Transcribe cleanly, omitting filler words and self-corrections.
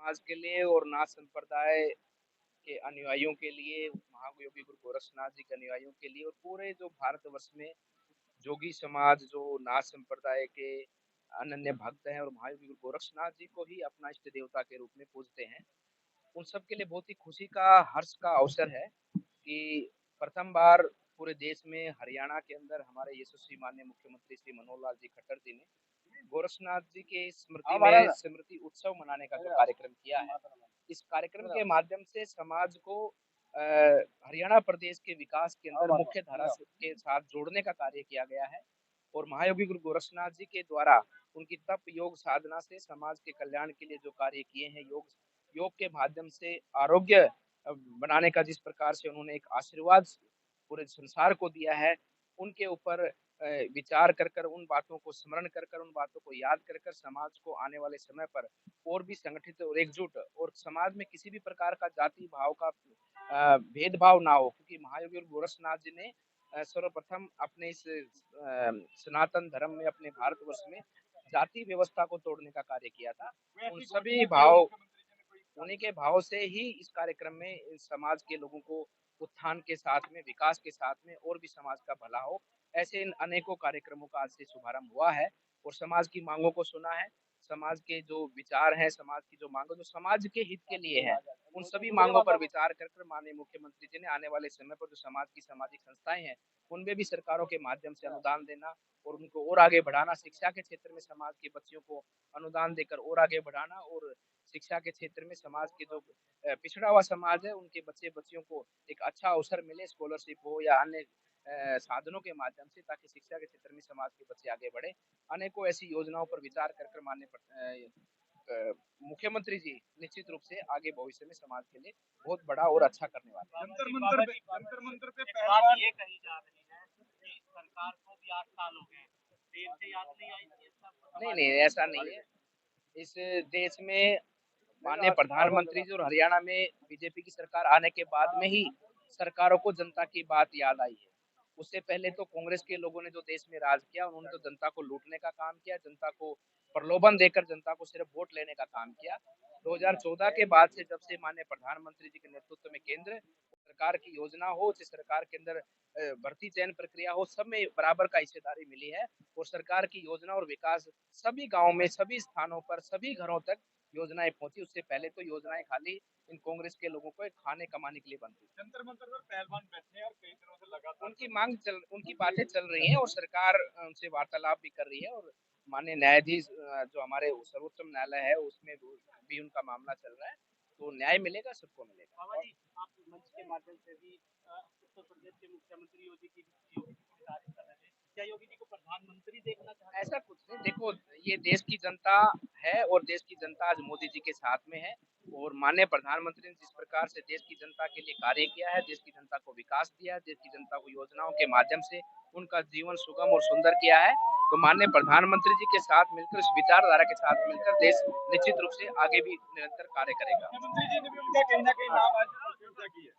समाज के लिए और नाथ संप्रदाय के अनुयायियों के लिए, महायोगी गुरु गोरक्षनाथ जी के अनुयायियों के लिए और पूरे जो भारतवर्ष में जोगी समाज जो नाथ संप्रदाय के अनन्य भक्त हैं और महायोगी गुरु गोरक्षनाथ जी को ही अपना इष्ट देवता के रूप में पूजते हैं, उन सब के लिए बहुत ही खुशी का, हर्ष का अवसर है कि प्रथम बार पूरे देश में हरियाणा के अंदर हमारे यशस्वी माननीय मुख्यमंत्री श्री मनोहर लाल जी खट्टर जी ने गोरक्षनाथ जी के स्मृति में स्मृति उत्सव मनाने का जो कार्यक्रम किया है, इस कार्यक्रम के माध्यम से समाज को हरियाणा प्रदेश के विकास के अंदर मुख्य धारा के साथ जोड़ने का कार्य किया गया है। और महायोगी गुरु गोरक्षनाथ जी के द्वारा उनकी तप योग साधना से समाज के कल्याण के लिए जो कार्य किए हैं, योग योग के माध्यम से आरोग्य बनाने का जिस प्रकार से उन्होंने एक आशीर्वाद पूरे संसार को दिया है, उनके ऊपर विचार कर कर, उन बातों को स्मरण कर कर, उन बातों को याद कर कर समाज को आने वाले समय पर और भी संगठित और एकजुट और समाज में किसी भी प्रकार का जाति भाव का भेदभाव ना हो, क्योंकि महायोगी गोरक्षनाथ जी ने सर्वप्रथम अपने इस सनातन धर्म में, अपने भारतवर्ष में जाति व्यवस्था को तोड़ने का कार्य किया था। उन सभी भाव, उन्हीं के भाव से ही इस कार्यक्रम में समाज के लोगों को उत्थान के साथ में, विकास के साथ में और भी समाज का भला हो, ऐसे इन अनेकों कार्यक्रमों का आज से शुभारंभ हुआ है और समाज की मांगों को सुना है। समाज के जो विचार हैं, समाज की जो मांगों जो समाज के हित के लिए है, उन सभी मांगों पर विचार कर कर माननीय मुख्यमंत्री जी ने आने वाले समय पर जो समाज की सामाजिक संस्थाएं हैं, उनमें भी सरकारों के माध्यम से अनुदान देना और उनको और आगे बढ़ाना, शिक्षा के क्षेत्र में समाज के बच्चों को अनुदान देकर और आगे बढ़ाना और शिक्षा के क्षेत्र में समाज के जो पिछड़ा हुआ समाज है, उनके बच्चे बच्चियों को एक अच्छा अवसर मिले, स्कॉलरशिप हो या अन्य साधनों के माध्यम से, ताकि शिक्षा के क्षेत्र में समाज के बच्चे आगे बढ़े। अनेकों ऐसी योजनाओं पर विचार कर कर माननीय मुख्यमंत्री जी निश्चित रूप से आगे भविष्य में समाज के लिए बहुत बड़ा और अच्छा करने वाले हैं। जंतर मंतर पे पहलवान ये कही जा रही है कि सरकार को भी 8 साल हो गए, देर से याद नहीं आई थी सब। नहीं, ऐसा नहीं है। इस देश में माननीय प्रधानमंत्री जी और हरियाणा में बीजेपी की सरकार आने के बाद में ही सरकारों को जनता की बात याद आई है। उससे पहले तो कांग्रेस के लोगों ने जो देश में राज किया, उन्होंने तो जनता को लूटने का काम किया, जनता को प्रलोभन देकर जनता को सिर्फ वोट लेने का काम किया। 2014 के बाद से, जब से माननीय प्रधानमंत्री जी के नेतृत्व में केंद्र सरकार की योजना हो, जिस सरकार के अंदर भर्ती चयन प्रक्रिया हो, सब में बराबर का हिस्सेदारी मिली है और सरकार की योजना और विकास सभी गाँव में, सभी स्थानों पर, सभी घरों तक योजनाएं पहुंची। उससे पहले तो योजनाएं खाली इन कांग्रेस के लोगों को खाने कमाने के लिए बनती थी। जंतर मंतर पर पहलवान बैठे हैं और कई दिनों से लगातार उनकी बातें चल रही हैं और सरकार उनसे वार्तालाप भी कर रही है और माननीय न्यायाधीश जो हमारे सर्वोच्च न्यायालय है, उसमें भी उनका मामला चल रहा है, तो न्याय मिलेगा, सबको मिलेगा। बाबा जी, आप मंच के माध्यम से भी उत्तर प्रदेश के मुख्यमंत्री योगी की तारीफ कर रहे थे, क्या योगी जी को प्रधानमंत्री देखना चाहते हैं? ऐसा कुछ नहीं, देखो ये देश की जनता है और देश की जनता आज मोदी जी के साथ में है और माननीय प्रधानमंत्री ने जिस प्रकार से देश की जनता के लिए कार्य किया है, देश की जनता को विकास दिया है, देश की जनता को योजनाओं के माध्यम से उनका जीवन सुगम और सुंदर किया है, तो माननीय प्रधानमंत्री जी के साथ मिलकर, इस विचारधारा के साथ मिलकर देश निश्चित रूप से आगे भी निरंतर कार्य करेगा। मुख्यमंत्री जी ने भी उनका कहीं ना कहीं नाम आज चर्चा की है।